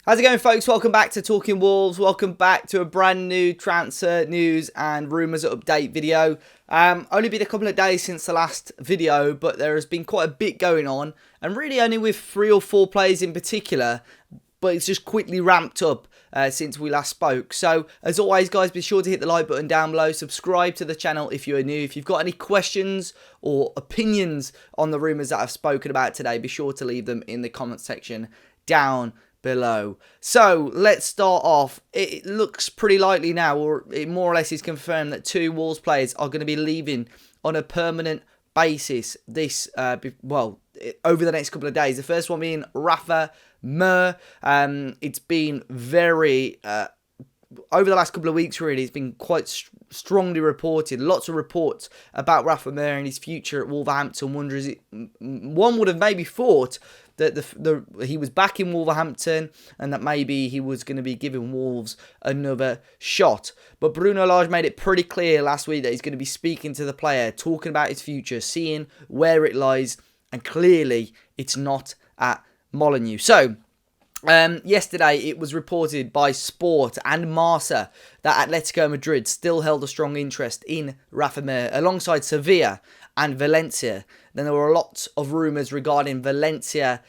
How's it going, folks? Welcome back to Talking Wolves. Welcome back to a brand new transfer news and rumours update video. Only been a couple of days since the last video, but there has been quite a bit going on, and really only with 3 or 4 players in particular, but it's just quickly ramped up since we last spoke. So, as always, guys, be sure to hit the like button down below. Subscribe to the channel if you are new. If you've got any questions or opinions on the rumours that I've spoken about today, be sure to leave them in the comment section down below. So let's start off. It looks pretty likely now, or it more or less is confirmed, that 2 Wolves players are going to be leaving on a permanent basis this over the next couple of days. The first one being Rafa Mir. It's been very over the last couple of weeks, really, it's been quite strongly reported. Lots of reports about Rafa Mir and his future at Wolverhampton Wanderers. One would have maybe thought that he was back in Wolverhampton and that maybe he was going to be giving Wolves another shot. But Bruno Lage made it pretty clear last week that he's going to be speaking to the player, talking about his future, seeing where it lies, and clearly it's not at Molineux. So, yesterday it was reported by Sport and Marca that Atletico Madrid still held a strong interest in Rafa Mir alongside Sevilla and Valencia. Then there were a lot of rumours regarding Valencia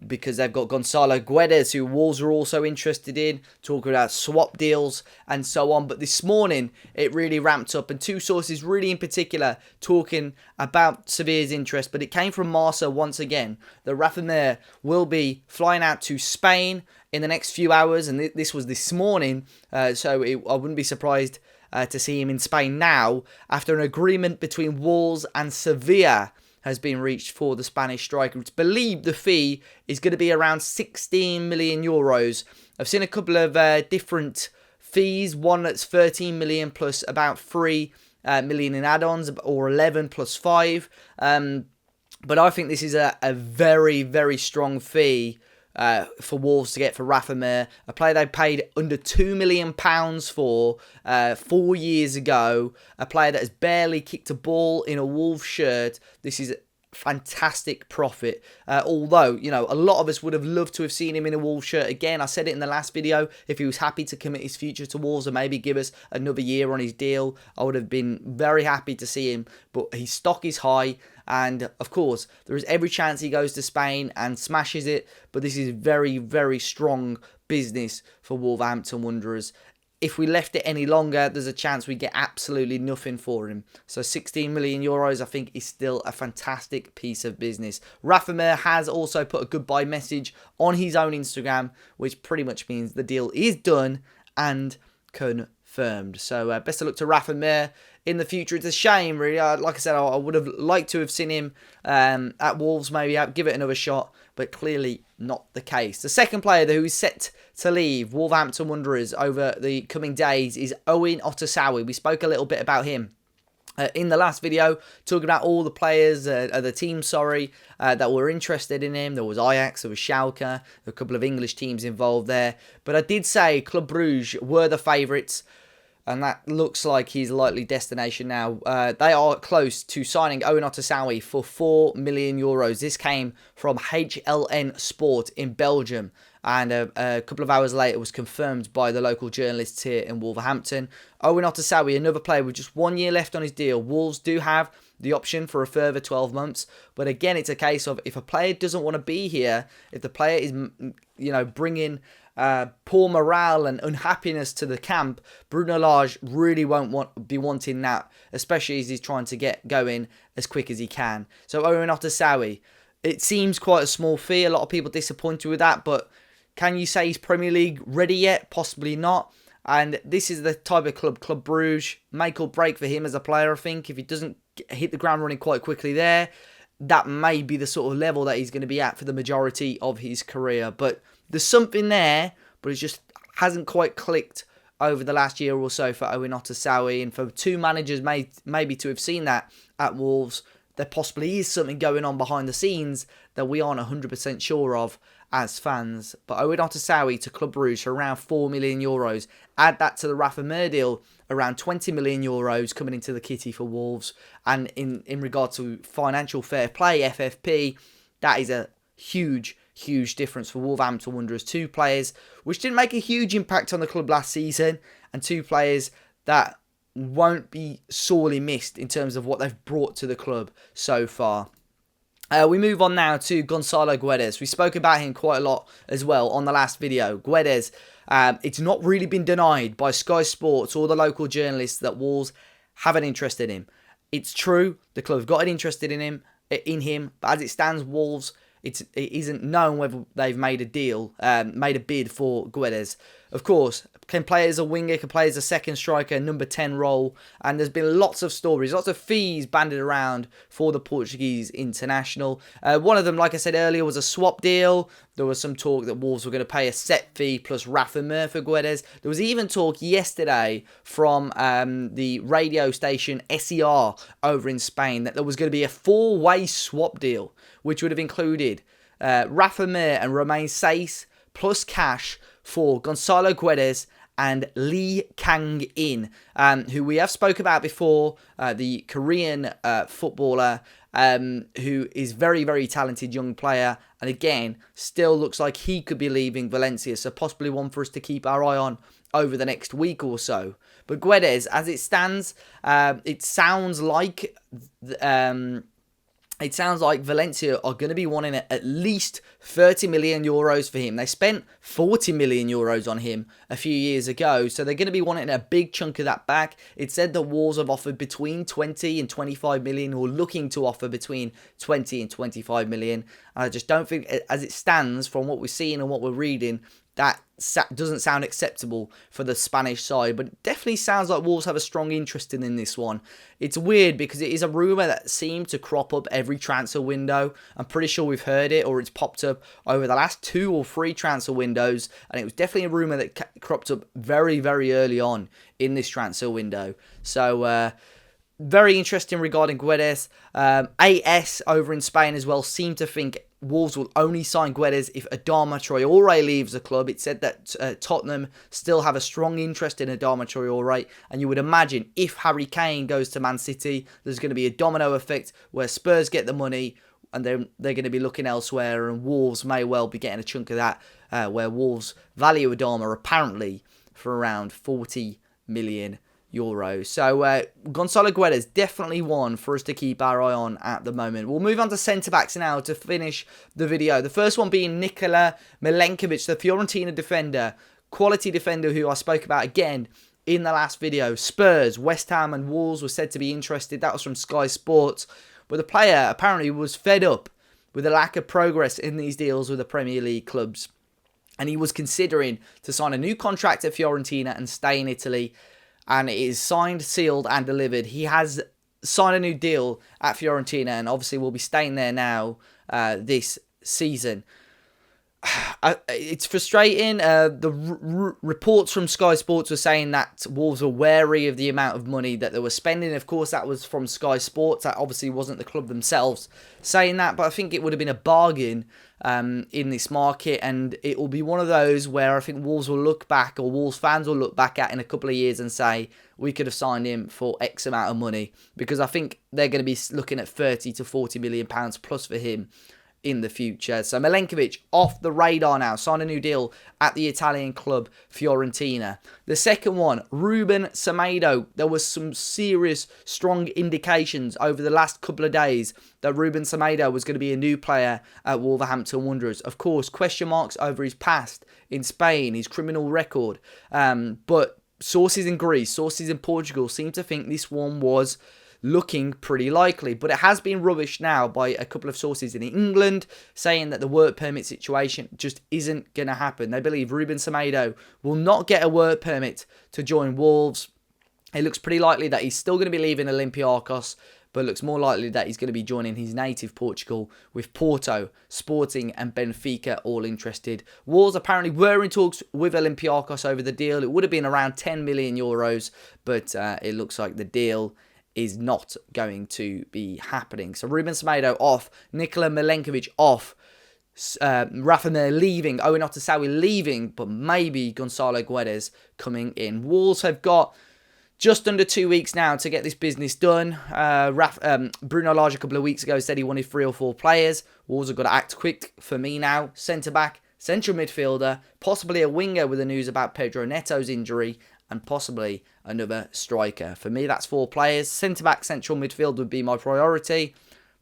because they've got Goncalo Guedes, who Wolves are also interested in, talking about swap deals and so on. But this morning it really ramped up, and 2 sources really in particular talking about Sevilla's interest. But it came from Marca once again that Rafa Mir will be flying out to Spain in the next few hours, and this was this morning, so I wouldn't be surprised to see him in Spain now, after an agreement between Wolves and Sevilla has been reached for the Spanish striker. It's believed the fee is going to be around 16 million euros. I've seen a couple of different fees, one that's 13 million plus about 3 million in add-ons, or 11 plus 5. But I think this is a very, very strong fee for Wolves to get for Rafa Mir, a player they paid under £2 million for 4 years ago, a player that has barely kicked a ball in a Wolves shirt. This is fantastic profit, although, you know, a lot of us would have loved to have seen him in a Wolves shirt again. I said it in the last video, if he was happy to commit his future to Wolves and maybe give us another year on his deal, I would have been very happy to see him. But his stock is high, and of course there is every chance he goes to Spain and smashes it, but this is very, very strong business for Wolverhampton Wanderers. If we left it any longer, there's a chance we get absolutely nothing for him. So 16 million euros, I think, is still a fantastic piece of business. Rafa Mir has also put a goodbye message on his own Instagram, which pretty much means the deal is done and confirmed. So best of luck to Rafa Mir in the future. It's a shame, really. Like I said, I would have liked to have seen him at Wolves, maybe give it another shot, but clearly not the case. The second player who is set to leave Wolverhampton Wanderers over the coming days is Owen Otasowie. We spoke a little bit about him in the last video, talking about all the players, the team, that were interested in him. There was Ajax, there was Schalke, a couple of English teams involved there. But I did say Club Brugge were the favourites, and that looks like his likely destination now. They are close to signing Owen Otasowie for 4 million euros. This came from HLN Sport in Belgium, and a couple of hours later was confirmed by the local journalists here in Wolverhampton. Owen Otasowie, another player with just 1 year left on his deal. Wolves do have the option for a further 12 months. But again, it's a case of, if a player doesn't want to be here, if the player is, you know, bringing poor morale and unhappiness to the camp, Bruno Lage really won't be wanting that, especially as he's trying to get going as quick as he can. So Owen Otasowie, it seems quite a small fee. A lot of people disappointed with that, but can you say he's Premier League ready yet? Possibly not. And this is the type of Club Brugge, make or break for him as a player, I think. If he doesn't hit the ground running quite quickly there, that may be the sort of level that he's going to be at for the majority of his career. But there's something there, but it just hasn't quite clicked over the last year or so for Owen Otasowie. And for 2 managers maybe to have seen that at Wolves, there possibly is something going on behind the scenes that we aren't 100% sure of as fans. But Owen Otasowie to Club Brugge for around 4 million euros. Add that to the Rafa Mir deal, around 20 million euros coming into the kitty for Wolves. And in regard to financial fair play, FFP, that is a huge huge difference for Wolverhampton Wanderers. 2 players which didn't make a huge impact on the club last season, and 2 players that won't be sorely missed in terms of what they've brought to the club so far. We move on now to Goncalo Guedes. We spoke about him quite a lot as well on the last video. Guedes, it's not really been denied by Sky Sports or the local journalists that Wolves have an interest in him. It's true, the club have got an interest in him, but as it stands, Wolves, it isn't known whether they've made a deal, made a bid for Guedes. Of course, can play as a winger, can play as a second striker, number 10 role, and there's been lots of stories, lots of fees banded around for the Portuguese international. One of them, like I said earlier, was a swap deal. There was some talk that Wolves were going to pay a set fee plus Rafa Mir for Guedes. There was even talk yesterday from the radio station SER over in Spain that there was going to be a 4-way swap deal, which would have included Rafa Mir and Romain Saiss plus cash for Goncalo Guedes and Lee Kang-in, who we have spoke about before, the Korean footballer, who is very, very talented young player, and again, still looks like he could be leaving Valencia, so possibly one for us to keep our eye on over the next week or so. But Guedes, as it stands, it sounds like Valencia are going to be wanting at least 30 million euros for him. They spent 40 million euros on him a few years ago, so they're going to be wanting a big chunk of that back. It said the Wolves have offered between 20 and 25 million, or looking to offer between 20 and 25 million. I just don't think, as it stands, from what we're seeing and what we're reading, that doesn't sound acceptable for the Spanish side, but it definitely sounds like Wolves have a strong interest in this one. It's weird because it is a rumour that seemed to crop up every transfer window. I'm pretty sure we've heard it, or it's popped up over the last 2 or 3 transfer windows, and it was definitely a rumour that cropped up very, very early on in this transfer window. So, very interesting regarding Guedes. AS over in Spain as well seem to think Wolves will only sign Guedes if Adama Traore leaves the club. It said that Tottenham still have a strong interest in Adama Traore, and you would imagine if Harry Kane goes to Man City, there's going to be a domino effect where Spurs get the money and they're going to be looking elsewhere, and Wolves may well be getting a chunk of that, where Wolves value Adama apparently for around 40 million euros. So Goncalo Guedes, definitely one for us to keep our eye on at the moment. We'll move on to centre-backs now to finish the video. The first one being Nikola Milenkovic, the Fiorentina defender, quality defender who I spoke about again in the last video. Spurs, West Ham and Wolves were said to be interested. That was from Sky Sports. But the player apparently was fed up with the lack of progress in these deals with the Premier League clubs, and he was considering to sign a new contract at Fiorentina and stay in Italy. And it is signed, sealed and delivered. He has signed a new deal at Fiorentina and obviously will be staying there now this season. It's frustrating. The reports from Sky Sports were saying that Wolves were wary of the amount of money that they were spending. Of course, that was from Sky Sports. That obviously wasn't the club themselves saying that, but I think it would have been a bargain in this market, and it will be one of those where I think Wolves will look back, or Wolves fans will look back at in a couple of years and say, we could have signed him for X amount of money, because I think they're going to be looking at 30 to 40 million pounds plus for him in the future. So Milenkovic off the radar now, signed a new deal at the Italian club Fiorentina. The second one, Ruben Semedo. There was some serious strong indications over the last couple of days that Ruben Semedo was going to be a new player at Wolverhampton Wanderers. Of course, question marks over his past in Spain, his criminal record, but sources in Greece, sources in Portugal seem to think this one was looking pretty likely, but it has been rubbished now by a couple of sources in England saying that the work permit situation just isn't going to happen. They believe Ruben Semedo will not get a work permit to join Wolves. It looks pretty likely that he's still going to be leaving Olympiacos, but it looks more likely that he's going to be joining his native Portugal, with Porto, Sporting and Benfica all interested. Wolves apparently were in talks with Olympiacos over the deal. It would have been around 10 million euros, but it looks like the deal is not going to be happening. So Ruben Semedo off, Nikola Milenkovic off, Rafa Mir leaving, Owen Otasowie leaving, but maybe Goncalo Guedes coming in. Wolves have got just under 2 weeks now to get this business done. Bruno Lage a couple of weeks ago said he wanted 3 or 4 players. Wolves have got to act quick for me now. Centre-back, central midfielder, possibly a winger with the news about Pedro Neto's injury, and possibly another striker. For me, that's 4 players. Centre-back, central midfield would be my priority.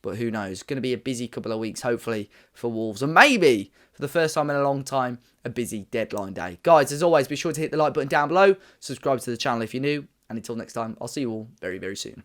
But who knows? Going to be a busy couple of weeks, hopefully, for Wolves. And maybe, for the first time in a long time, a busy deadline day. Guys, as always, be sure to hit the like button down below. Subscribe to the channel if you're new. And until next time, I'll see you all very, very soon.